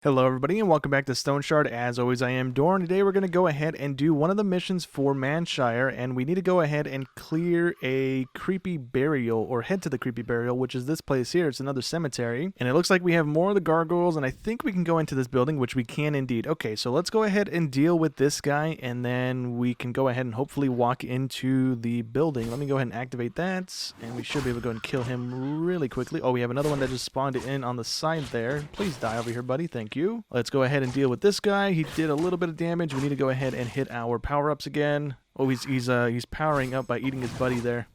Hello everybody and welcome back to Stoneshard. As always, I am Dorn. Today we're going to go ahead and do one of the missions for Mannshire, and we need to go ahead and clear a creepy burial, or head to the creepy burial, which is this place here. It's another cemetery, and it looks like we have more of the gargoyles, and I think we can go into this building, which we can indeed. Okay, so let's go ahead and deal with this guy, and then we can go ahead and hopefully walk into the building. Let me go ahead and activate that, and we should be able to go and kill him really quickly. Oh, we have another one that just spawned in on the side there. Please die over here, buddy. Thank you. Let's go ahead and deal with this guy. He did a little bit of damage. We need to go ahead and hit our power-ups again. Oh, he's powering up by eating his buddy there.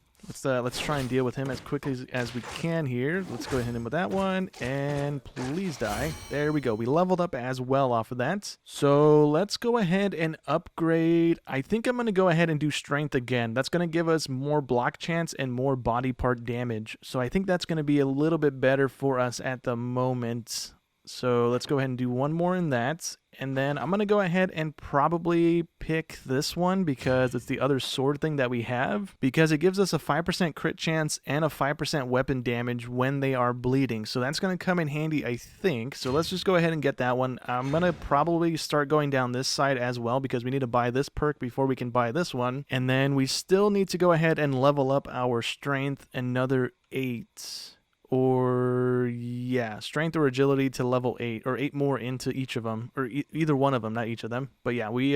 Let's try and deal with him as quickly as we can here. Let's go ahead and hit him with that one, and please die. There we go. We leveled up as well off of that. So let's go ahead and upgrade. I think I'm going to go ahead and do strength again. That's going to give us more block chance and more body part damage. So I think that's going to be a little bit better for us at the moment. So let's go ahead and do one more in that. And then I'm going to go ahead and probably pick this one because it's the other sword thing that we have. Because it gives us a 5% crit chance and a 5% weapon damage when they are bleeding. So that's going to come in handy, I think. So let's just go ahead and get that one. I'm going to probably start going down this side as well because we need to buy this perk before we can buy this one. And then we still need to go ahead and level up our strength another 8. Or yeah, strength or agility to level 8, or 8 more into each of them, or either one of them, not each of them. But yeah, we're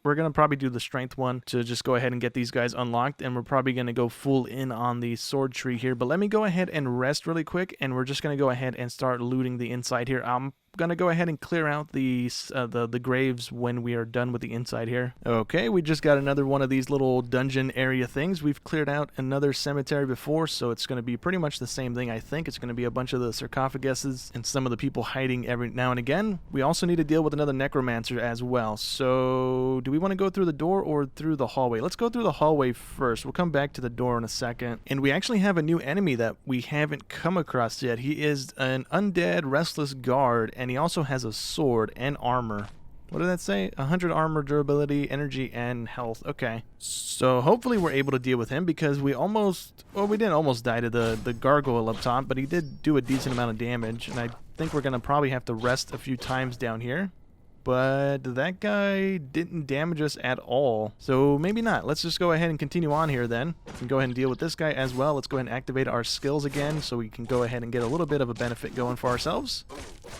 gonna probably do the strength one to just go ahead and get these guys unlocked, and we're probably gonna go full in on the sword tree here. But let me go ahead and rest really quick, and we're just gonna go ahead and start looting the inside here. I'm gonna go ahead and clear out the graves when we are done with the inside here. Okay, we just got another one of these little dungeon area things. We've cleared out another cemetery before, so it's gonna be pretty much the same thing. I think it's gonna be a bunch of the sarcophaguses and some of the people hiding every now and again. We also need to deal with another necromancer as well. So do we want to go through the door or through the hallway? Let's go through the hallway first. We'll come back to the door in a second. And we actually have a new enemy that we haven't come across yet. He is an undead Restless guard, and he also has a sword and armor. What did that say? 100 armor, durability, energy, and health. Okay. So hopefully we're able to deal with him because we didn't almost die to the gargoyle up top, but he did do a decent amount of damage, and I think we're going to probably have to rest a few times down here. But that guy didn't damage us at all, so maybe not. Let's just go ahead and continue on here then. We can go ahead and deal with this guy as well. Let's go ahead and activate our skills again so we can go ahead and get a little bit of a benefit going for ourselves.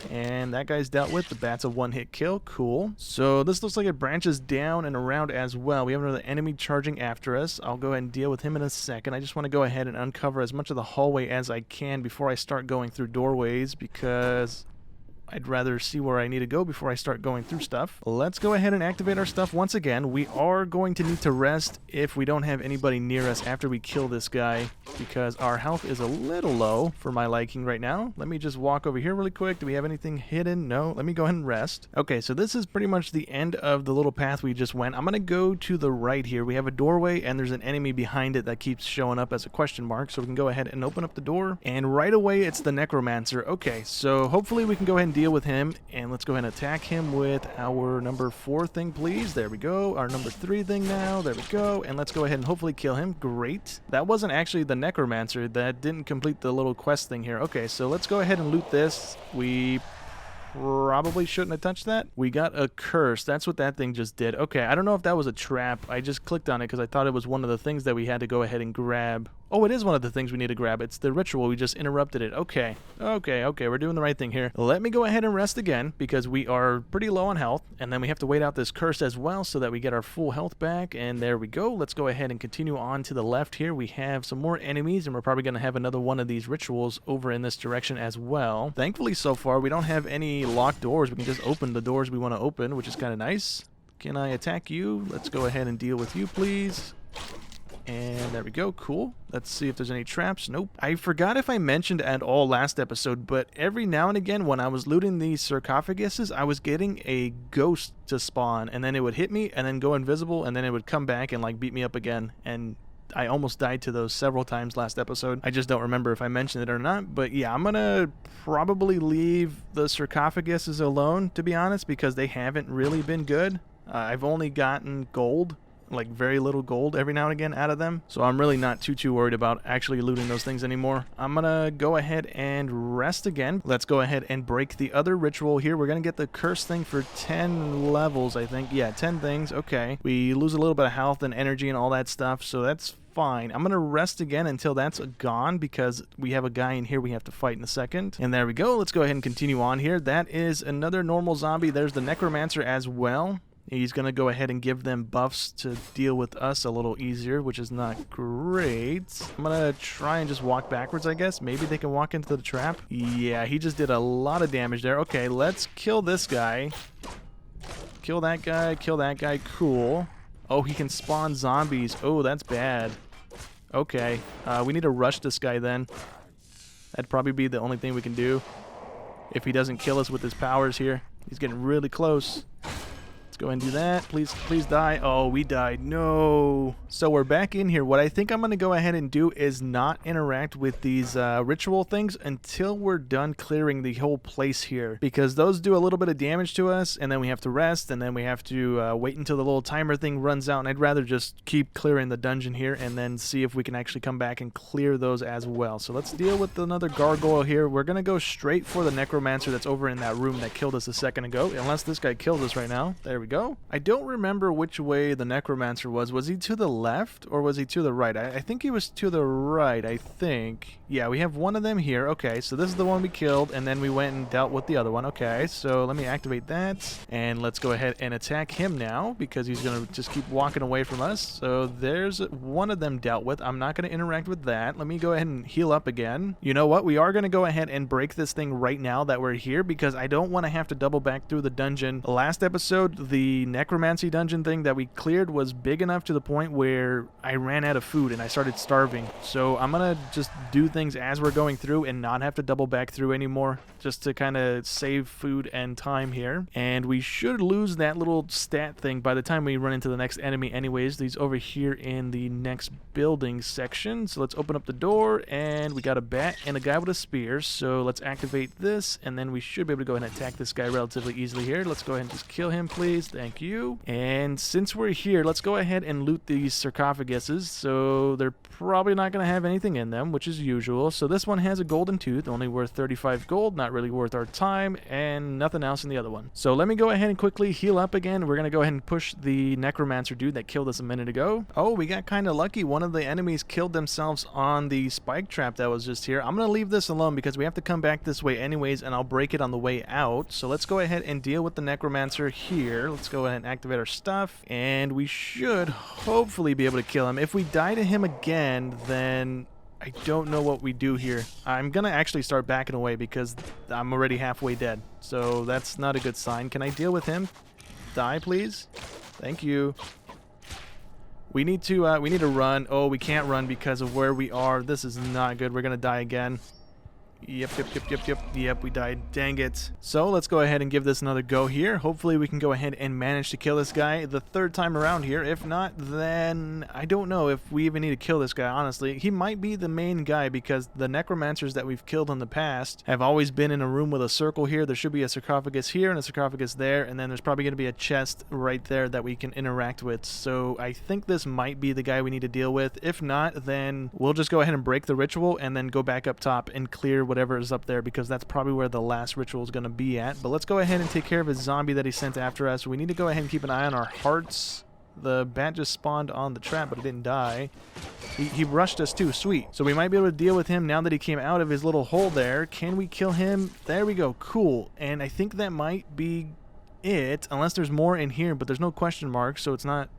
And that guy's dealt with. The bat's a one-hit kill. Cool. So this looks like it branches down and around as well. We have another enemy charging after us. I'll go ahead and deal with him in a second. I just want to go ahead and uncover as much of the hallway as I can before I start going through doorways because I'd rather see where I need to go before I start going through stuff. Let's go ahead and activate our stuff once again. We are going to need to rest if we don't have anybody near us after we kill this guy because our health is a little low for my liking right now. Let me just walk over here really quick. Do we have anything hidden? No. Let me go ahead and rest. Okay, so this is pretty much the end of the little path we just went. I'm going to go to the right here. We have a doorway and there's an enemy behind it that keeps showing up as a question mark. So we can go ahead and open up the door. And right away, it's the Necromancer. Okay, so hopefully we can go ahead and deal with him, and let's go ahead and attack him with our number 4 thing, please. There we go. Our number 3 thing now. There we go. And let's go ahead and hopefully kill him. Great. That wasn't actually the Necromancer. That didn't complete the little quest thing here. Okay, so let's go ahead and loot this. We probably shouldn't have touched that. We got a curse. That's what that thing just did. Okay, I don't know if that was a trap. I just clicked on it because I thought it was one of the things that we had to go ahead and grab. Oh, it is one of the things we need to grab. It's the ritual. We just interrupted it. Okay. We're doing the right thing here. Let me go ahead and rest again because we are pretty low on health. And then we have to wait out this curse as well so that we get our full health back. And there we go. Let's go ahead and continue on to the left here. We have some more enemies, and we're probably going to have another one of these rituals over in this direction as well. Thankfully, so far, we don't have any locked doors. We can just open the doors we want to open, which is kind of nice. Can I attack you? Let's go ahead and deal with you, please. And there we go. Cool. Let's see if there's any traps. Nope. I forgot if I mentioned at all last episode, but every now and again when I was looting these sarcophaguses, I was getting a ghost to spawn, and then it would hit me and then go invisible, and then it would come back and like beat me up again. And I almost died to those several times last episode. I just don't remember if I mentioned it or not. But yeah, I'm gonna probably leave the sarcophaguses alone, to be honest, because they haven't really been good. I've only gotten gold like very little gold every now and again out of them. So I'm really not too worried about actually looting those things anymore. I'm gonna go ahead and rest again. Let's go ahead and break the other ritual here. We're gonna get the curse thing for 10 levels, I think. Yeah, 10 things. Okay. We lose a little bit of health and energy and all that stuff, so that's fine. I'm gonna rest again until that's gone because we have a guy in here we have to fight in a second. And there we go. Let's go ahead and continue on here. That is another normal zombie. There's the Necromancer as well. He's going to go ahead and give them buffs to deal with us a little easier, which is not great. I'm going to try and just walk backwards, I guess. Maybe they can walk into the trap. Yeah, he just did a lot of damage there. Okay, let's kill this guy. Kill that guy. Kill that guy. Cool. Oh, he can spawn zombies. Oh, that's bad. Okay, we need to rush this guy then. That'd probably be the only thing we can do if he doesn't kill us with his powers here. He's getting really close. Let's go ahead and do that. Please die. Oh, we died. No. So we're back in here. What I think I'm going to go ahead and do is not interact with these ritual things until we're done clearing the whole place here. Because those do a little bit of damage to us, and then we have to rest, and then we have to wait until the little timer thing runs out. And I'd rather just keep clearing the dungeon here and then see if we can actually come back and clear those as well. So let's deal with another gargoyle here. We're going to go straight for the Necromancer that's over in that room that killed us a second ago. Unless this guy killed us right now. There we go. I don't remember which way the Necromancer was. Was he to the left or was he to the right? I think he was to the right, I think. Yeah, we have one of them here. Okay, so this is the one we killed, and then we went and dealt with the other one. Okay, so let me activate that, and let's go ahead and attack him now, because he's going to just keep walking away from us. So there's one of them dealt with. I'm not going to interact with that. Let me go ahead and heal up again. You know what? We are going to go ahead and break this thing right now that we're here, because I don't want to have to double back through the dungeon. Last episode, the necromancy dungeon thing that we cleared was big enough to the point where I ran out of food and I started starving. So I'm going to just do things as we're going through and not have to double back through anymore, just to kind of save food and time here. And we should lose that little stat thing by the time we run into the next enemy anyways. He's over here in the next building section. So let's open up the door, and we got a bat and a guy with a spear. So let's activate this, and then we should be able to go ahead and attack this guy relatively easily here. Let's go ahead and just kill him, please. Thank you. And since we're here, let's go ahead and loot these sarcophaguses. So they're probably not going to have anything in them, which is usual. So this one has a golden tooth, only worth 35 gold, not really worth our time, and nothing else in the other one. So let me go ahead and quickly heal up again. We're going to go ahead and push the Necromancer dude that killed us a minute ago. Oh, we got kind of lucky. One of the enemies killed themselves on the spike trap that was just here. I'm going to leave this alone because we have to come back this way anyways, and I'll break it on the way out. So let's go ahead and deal with the Necromancer here. Let's go ahead and activate our stuff, and we should hopefully be able to kill him. If we die to him again, then I don't know what we do here. I'm gonna actually start backing away because I'm already halfway dead, so that's not a good sign. Can I deal with him? Die, please. Thank you. We need to run. Oh, we can't run because of where we are. This is not good. We're gonna die again. Yep, we died. Dang it. So let's go ahead and give this another go here. Hopefully we can go ahead and manage to kill this guy the third time around here. If not, then I don't know if we even need to kill this guy, honestly. He might be the main guy because the necromancers that we've killed in the past have always been in a room with a circle here. There should be a sarcophagus here and a sarcophagus there, and then there's probably going to be a chest right there that we can interact with. So I think this might be the guy we need to deal with. If not, then we'll just go ahead and break the ritual and then go back up top and clear whatever is up there, because that's probably where the last ritual is going to be at. But let's go ahead and take care of his zombie that he sent after us. We need to go ahead and keep an eye on our hearts. The bat just spawned on the trap, but it didn't die. He rushed us too. Sweet. So we might be able to deal with him now that he came out of his little hole there. Can we kill him? There we go. Cool. And I think that might be it, unless there's more in here, but there's no question mark, so it's not...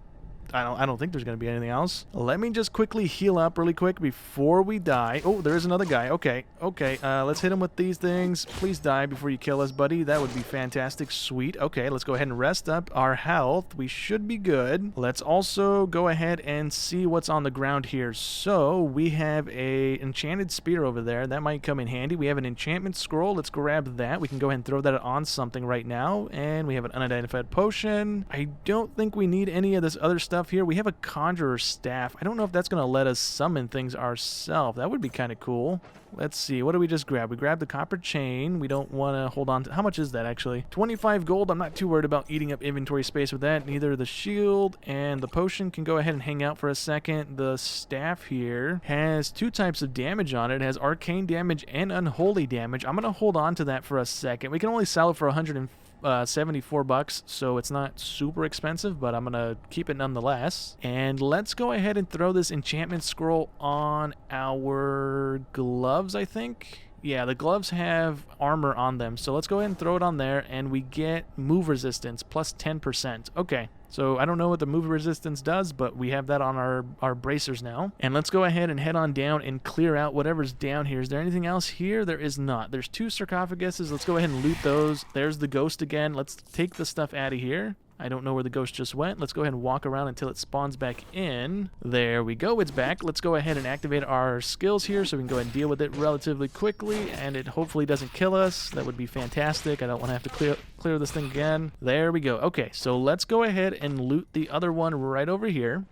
I don't think there's going to be anything else. Let me just quickly heal up really quick before we die. Oh, there is another guy. Okay. Let's hit him with these things. Please die before you kill us, buddy. That would be fantastic. Sweet. Okay, let's go ahead and rest up our health. We should be good. Let's also go ahead and see what's on the ground here. So we have a enchanted spear over there. That might come in handy. We have an enchantment scroll. Let's grab that. We can go ahead and throw that on something right now. And we have an unidentified potion. I don't think we need any of this other stuff stuff here. We have a Conjurer's Staff. I don't know if that's going to let us summon things ourselves. That would be kind of cool. Let's see. What did we just grab? We grabbed the copper chain. We don't want to hold on to... How much is that, actually? 25 gold. I'm not too worried about eating up inventory space with that. Neither the shield and the potion can go ahead and hang out for a second. The staff here has 2 types of damage on it. It has arcane damage and unholy damage. I'm going to hold on to that for a second. We can only sell it for 174 bucks, so it's not super expensive, but I'm gonna keep it nonetheless. And let's go ahead and throw this enchantment scroll on our gloves, I think. Yeah, the gloves have armor on them, so let's go ahead and throw it on there, and we get move resistance plus 10%. Okay, so I don't know what the move resistance does, but we have that on our bracers now. And let's go ahead and head on down and clear out whatever's down here. Is there anything else here? There is not. There's 2 sarcophaguses. Let's go ahead and loot those. There's the ghost again. Let's take the stuff out of here. I don't know where the ghost just went. Let's go ahead and walk around until it spawns back in. There we go. It's back. Let's go ahead and activate our skills here so we can go ahead and deal with it relatively quickly, and it hopefully doesn't kill us. That would be fantastic. I don't want to have to clear this thing again. There we go. Okay, so let's go ahead and loot the other one right over here.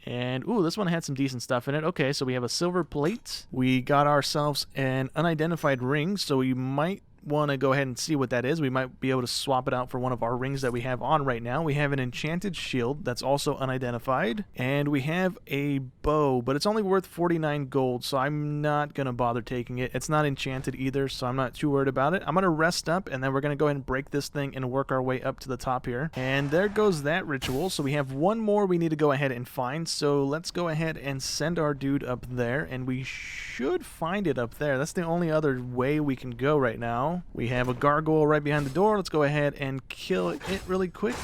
And, ooh, this one had some decent stuff in it. Okay, so we have a silver plate. We got ourselves an unidentified ring, so we might want to go ahead and see what that is. We might be able to swap it out for one of our rings that we have on right now. We have an enchanted shield that's also unidentified, and we have a bow, but it's only worth 49 gold, so I'm not going to bother taking it. It's not enchanted either, so I'm not too worried about it. I'm going to rest up, and then we're going to go ahead and break this thing and work our way up to the top here. And there goes that ritual. So we have one more we need to go ahead and find, so let's go ahead and send our dude up there, and we should find it up there. That's the only other way we can go right now. We have a gargoyle right behind the door. Let's go ahead and kill it really quick.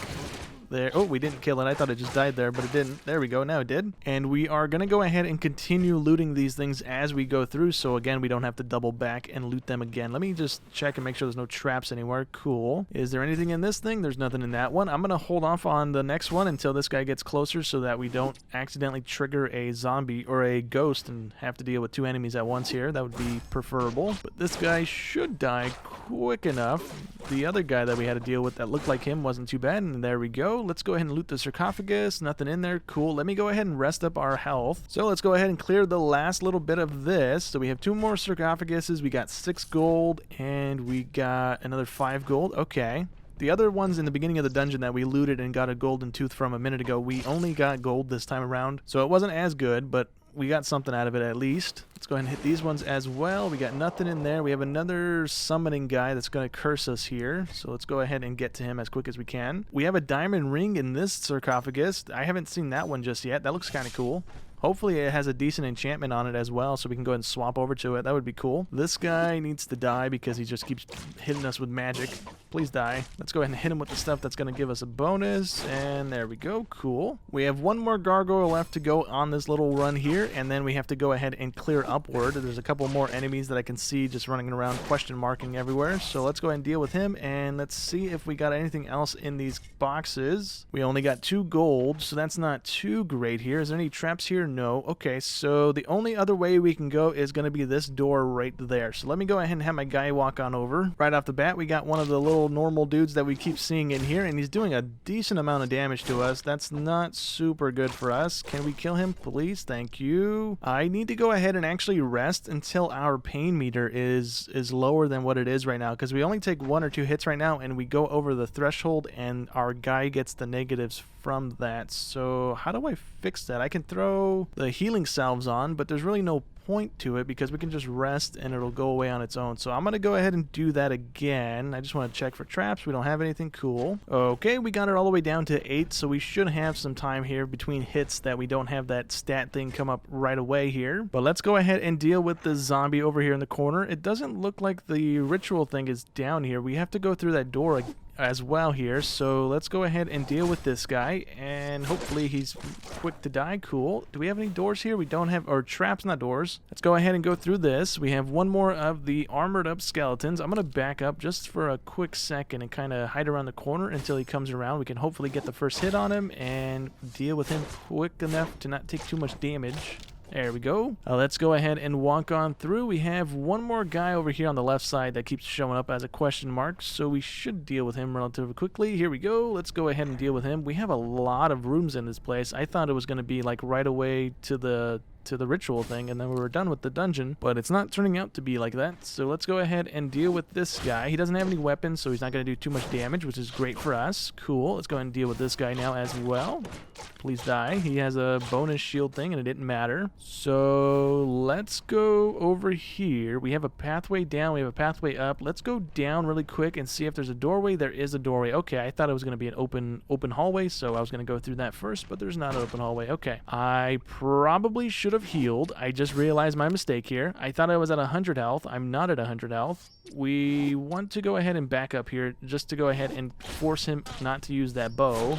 There. Oh, we didn't kill it. I thought it just died there, but it didn't. There we go. Now it did. And we are going to go ahead and continue looting these things as we go through. So again, we don't have to double back and loot them again. Let me just check and make sure there's no traps anywhere. Cool. Is there anything in this thing? There's nothing in that one. I'm going to hold off on the next one until this guy gets closer so that we don't accidentally trigger a zombie or a ghost and have to deal with 2 enemies at once here. That would be preferable. But this guy should die quick enough. The other guy that we had to deal with that looked like him wasn't too bad. And there we go. Let's go ahead and loot the sarcophagus. Nothing in there. Cool. Let me go ahead and rest up our health. So let's go ahead and clear the last little bit of this. So we have 2 more sarcophaguses. We got 6 gold and we got another 5 gold. Okay. The other ones in the beginning of the dungeon that we looted and got a golden tooth from a minute ago, we only got gold this time around. So it wasn't as good, but we got something out of it at least. Let's go ahead and hit these ones as well. We got nothing in there. We have another summoning guy that's going to curse us here. So let's go ahead and get to him as quick as we can. We have a diamond ring in this sarcophagus. I haven't seen that one just yet. That looks kind of cool. Hopefully it has a decent enchantment on it as well, so we can go ahead and swap over to it. That would be cool. This guy needs to die because he just keeps hitting us with magic. Please die. Let's go ahead and hit him with the stuff that's going to give us a bonus. And there we go. Cool. We have 1 more gargoyle left to go on this little run here, and then we have to go ahead and clear upward. There's a couple more enemies that I can see just running around question marking everywhere. So let's go ahead and deal with him, and let's see if we got anything else in these boxes. We only got 2 gold, so that's not too great here. Is there any traps here? No. Okay, so the only other way we can go is going to be this door right there. So let me go ahead and have my guy walk on over. Right off the bat, we got one of the little normal dudes that we keep seeing in here, and he's doing a decent amount of damage to us. That's not super good for us. Can we kill him, please? Thank you. I need to go ahead and actually rest until our pain meter is lower than what it is right now, because we only take 1 or 2 hits right now, and we go over the threshold, and our guy gets the negatives from that. So how do I fix that? I can throw the healing salves on, but there's really no point to it because we can just rest and it'll go away on its own. So I'm going to go ahead and do that again. I just want to check for traps. We don't have anything. Cool. Okay, we got it all the way down to 8, so we should have some time here between hits that we don't have that stat thing come up right away here. But let's go ahead and deal with the zombie over here in the corner. It doesn't look like the ritual thing is down here. We have to go through that door as well here, so let's go ahead and deal with this guy, and hopefully he's quick to die. Cool. Do we have any doors here? We don't have, or traps, not doors. Let's go ahead and go through this. We have 1 more of the armored up skeletons. I'm gonna back up just for a quick second and kind of hide around the corner until he comes around. We can hopefully get the first hit on him and deal with him quick enough to not take too much damage. There we go. Let's go ahead and walk on through. We have one more guy over here on the left side that keeps showing up as a question mark, so we should deal with him relatively quickly. Here we go. Let's go ahead and deal with him. We have a lot of rooms in this place. I thought it was going to be like right away to the ritual thing, and then we were done with the dungeon, but it's not turning out to be like that. So let's go ahead and deal with this guy. He doesn't have any weapons, so he's not going to do too much damage, which is great for us. Cool. Let's go ahead and deal with this guy now as well. Please die. He has a bonus shield thing, and it didn't matter. So let's go over here. We have a pathway down. We have a pathway up. Let's go down really quick and see if there's a doorway. There is a doorway. Okay, I thought it was going to be an open hallway, so I was going to go through that first, but there's not an open hallway. Okay. I probably should have healed. I just realized my mistake here. I thought I was at 100 health. I'm not at 100 health. We want to go ahead and back up here just to go ahead and force him not to use that bow.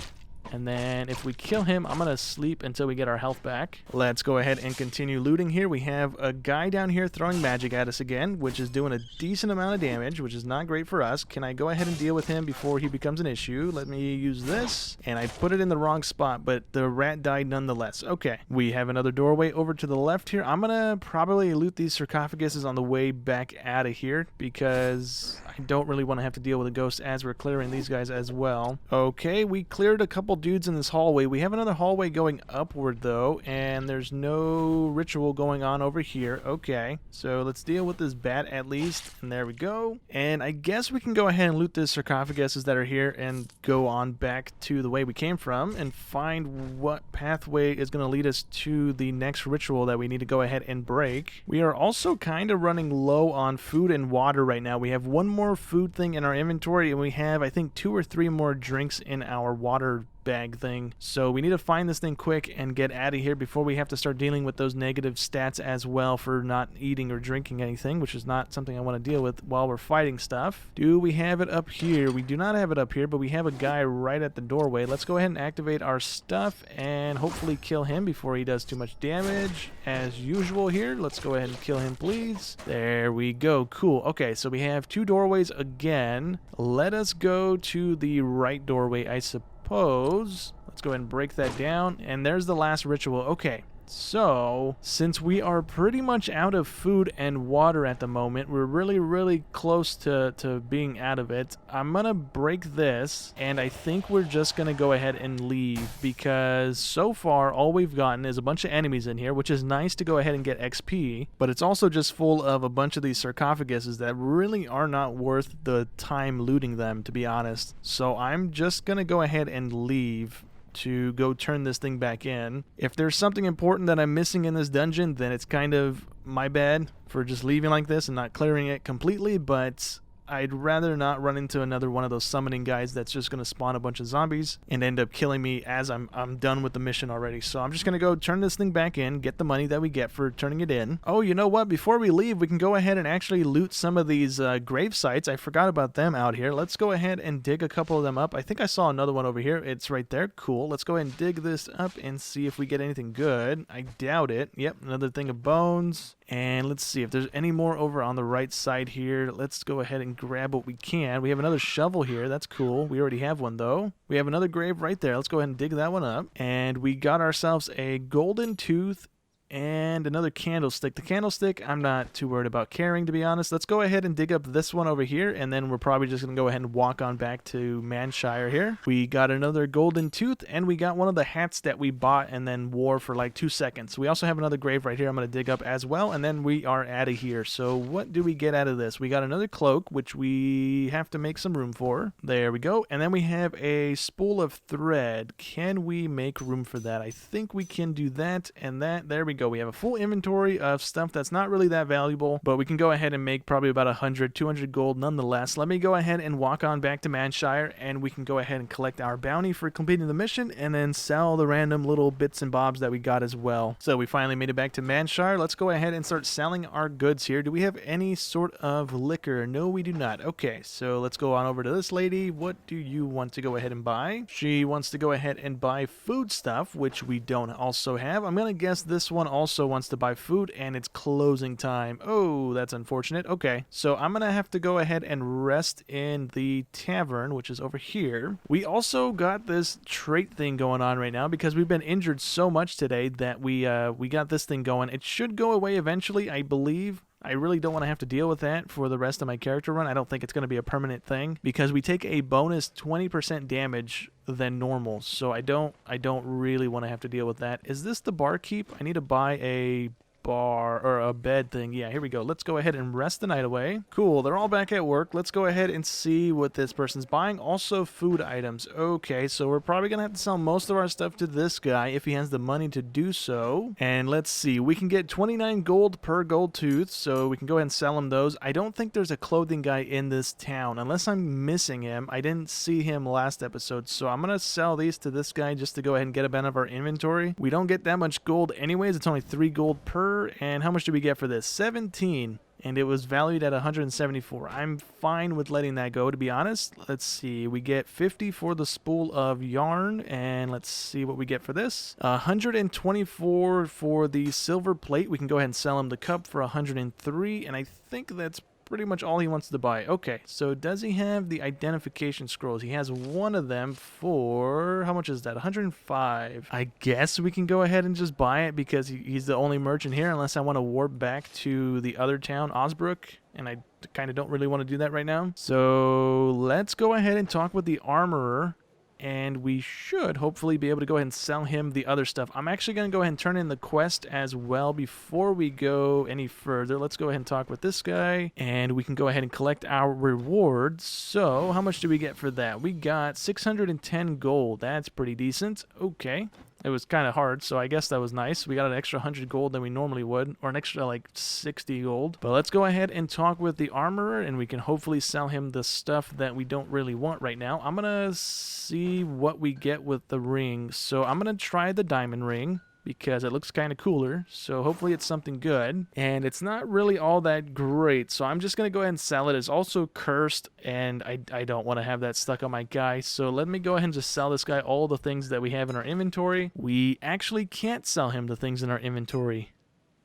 And then if we kill him, I'm going to sleep until we get our health back. Let's go ahead and continue looting here. We have a guy down here throwing magic at us again, which is doing a decent amount of damage, which is not great for us. Can I go ahead and deal with him before he becomes an issue? Let me use this. And I put it in the wrong spot, but the rat died nonetheless. Okay, we have another doorway over to the left here. I'm going to probably loot these sarcophaguses on the way back out of here because I don't really want to have to deal with a ghost as we're clearing these guys as well. Okay, we cleared a couple dudes in this hallway. We have another hallway going upward though, and there's no ritual going on over here. Okay, so let's deal with this bat at least, and there we go. And I guess we can go ahead and loot the sarcophaguses that are here and go on back to the way we came from and find what pathway is going to lead us to the next ritual that we need to go ahead and break. We are also kind of running low on food and water right now. We have one more food thing in our inventory, and we have, I think, 2 or 3 more drinks in our water bag thing. So we need to find this thing quick and get out of here before we have to start dealing with those negative stats as well for not eating or drinking anything, which is not something I want to deal with while we're fighting stuff. Do we have it up here? We do not have it up here, but we have a guy right at the doorway. Let's go ahead and activate our stuff and hopefully kill him before he does too much damage. As usual here, let's go ahead and kill him, please. There we go. Cool. Okay, so we have 2 doorways again. Let us go to the right doorway, I suppose. Let's go ahead and break that down, and there's the last ritual. Okay, so since we are pretty much out of food and water at the moment, we're really close to being out of it. I'm gonna break this, and I think we're just gonna go ahead and leave because so far all we've gotten is a bunch of enemies in here, which is nice to go ahead and get XP, but it's also just full of a bunch of these sarcophaguses that really are not worth the time looting them, to be honest. So I'm just gonna go ahead and leave to go turn this thing back in. If there's something important that I'm missing in this dungeon, then it's kind of my bad for just leaving like this and not clearing it completely, but I'd rather not run into another one of those summoning guys that's just going to spawn a bunch of zombies and end up killing me as I'm done with the mission already. So I'm just going to go turn this thing back in, get the money that we get for turning it in. Oh, you know what? Before we leave, we can go ahead and actually loot some of these grave sites. I forgot about them out here. Let's go ahead and dig a couple of them up. I think I saw another one over here. It's right there. Cool. Let's go ahead and dig this up and see if we get anything good. I doubt it. Yep, another thing of bones. And let's see if there's any more over on the right side here. Let's go ahead and grab what we can. We have another shovel here. That's cool. We already have one, though. We have another grave right there. Let's go ahead and dig that one up. And we got ourselves a golden tooth and another candlestick. The candlestick, I'm not too worried about carrying, to be honest. Let's go ahead and dig up this one over here, and then we're probably just going to go ahead and walk on back to Mannshire here. We got another golden tooth, and we got one of the hats that we bought and then wore for like 2 seconds. We also have another grave right here I'm going to dig up as well, and then we are out of here. So what do we get out of this? We got another cloak, which we have to make some room for. There we go. And then we have a spool of thread. Can we make room for that? I think we can do that, and that. There we go. We have a full inventory of stuff that's not really that valuable, but we can go ahead and make probably about 100, 200 gold nonetheless. Let me go ahead and walk on back to Mannshire, and we can go ahead and collect our bounty for completing the mission and then sell the random little bits and bobs that we got as well. So we finally made it back to Mannshire. Let's go ahead and start selling our goods here. Do we have any sort of liquor? No, we do not. Okay, so let's go on over to this lady. What do you want to go ahead and buy? She wants to go ahead and buy food stuff, which we don't also have. I'm going to guess this one one also wants to buy food, and it's closing time. Oh, that's unfortunate. Okay, so I'm gonna have to go ahead and rest in the tavern, which is over here. We also got this trait thing going on right now because we've been injured so much today that we got this thing going. It should go away eventually, I believe. I really don't want to have to deal with that for the rest of my character run. I don't think it's going to be a permanent thing because we take a bonus 20% damage than normal. So I don't really want to have to deal with that. Is this the barkeep? I need to buy a bar or a bed thing. Yeah, here we go. Let's go ahead and rest the night away. Cool, they're all back at work. Let's go ahead and see what this person's buying. Also food items. Okay, so we're probably gonna have to sell most of our stuff to this guy if he has the money to do so. And let's see, we can get 29 gold per gold tooth, so we can go ahead and sell him those. I don't think there's a clothing guy in this town unless I'm missing him. I didn't see him last episode, so I'm gonna sell these to this guy just to go ahead and get a bit of our inventory. We don't get that much gold anyways. It's only 3 gold per. And how much do we get for this? 17. And it was valued at 174. I'm fine with letting that go, to be honest. Let's see. We get 50 for the spool of yarn. And let's see what we get for this. 124 for the silver plate. We can go ahead and sell him the cup for 103. And I think that's pretty much all he wants to buy. Okay, so does he have the identification scrolls? He has one of them for, how much is that? 105. I guess we can go ahead and just buy it because he's the only merchant here, unless I want to warp back to the other town, Osbrook, and I kind of don't really want to do that right now. So let's go ahead and talk with the armorer, and we should hopefully be able to go ahead and sell him the other stuff. I'm actually going to go ahead and turn in the quest as well before we go any further. Let's go ahead and talk with this guy, and we can go ahead and collect our rewards. So how much do we get for that? We got 610 gold. That's pretty decent. Okay. It was kind of hard, so I guess that was nice. We got an extra 100 gold than we normally would, or an extra like 60 gold. But let's go ahead and talk with the armorer, and we can hopefully sell him the stuff that we don't really want right now. I'm going to see what we get with the ring. So I'm going to try the diamond ring, because it looks kind of cooler, so hopefully it's something good. And it's not really all that great, so I'm just going to go ahead and sell it. It's also cursed, and I don't want to have that stuck on my guy, so let me go ahead and just sell this guy all the things that we have in our inventory. We actually can't sell him the things in our inventory.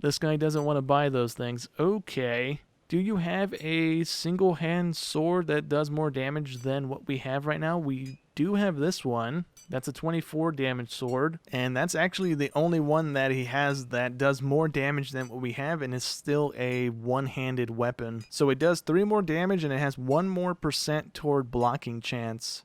This guy doesn't want to buy those things. Okay. Do you have a single hand sword that does more damage than what we have right now? We do have this one. That's a 24 damage sword, and that's actually the only one that he has that does more damage than what we have, and is still a one-handed weapon. So it does 3 more damage, and it has 1% more toward blocking chance.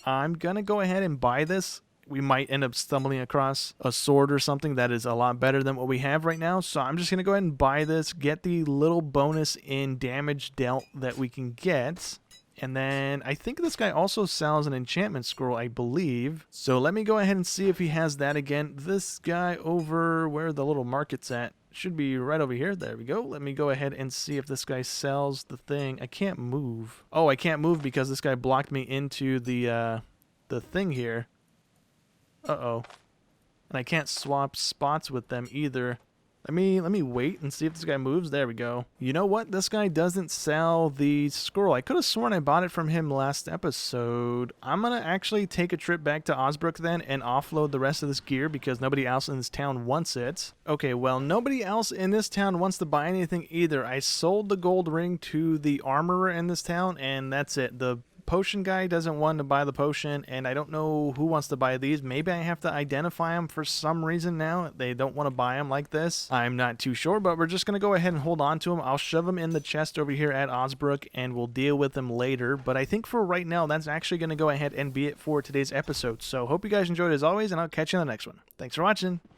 I'm gonna go ahead and buy this. We might end up stumbling across a sword or something that is a lot better than what we have right now. So I'm just going to go ahead and buy this, get the little bonus in damage dealt that we can get. And then I think this guy also sells an enchantment scroll, I believe. So let me go ahead and see if he has that again. This guy over where the little market's at should be right over here. There we go. Let me go ahead and see if this guy sells the thing. I can't move. Oh, I can't move because this guy blocked me into the thing here. Uh-oh. And I can't swap spots with them either. Let me wait and see if this guy moves. There we go. You know what? This guy doesn't sell the scroll. I could have sworn I bought it from him last episode. I'm going to actually take a trip back to Osbrook then and offload the rest of this gear because nobody else in this town wants it. Okay, well, nobody else in this town wants to buy anything either. I sold the gold ring to the armorer in this town, and that's it. The potion guy doesn't want to buy the potion, and I don't know who wants to buy these. Maybe I have to identify them for some reason now. They don't want to buy them like this. I'm not too sure, but we're just going to go ahead and hold on to them. I'll shove them in the chest over here at Osbrook, and we'll deal with them later. But I think for right now, that's actually going to go ahead and be it for today's episode. So hope you guys enjoyed as always, and I'll catch you in the next one. Thanks for watching.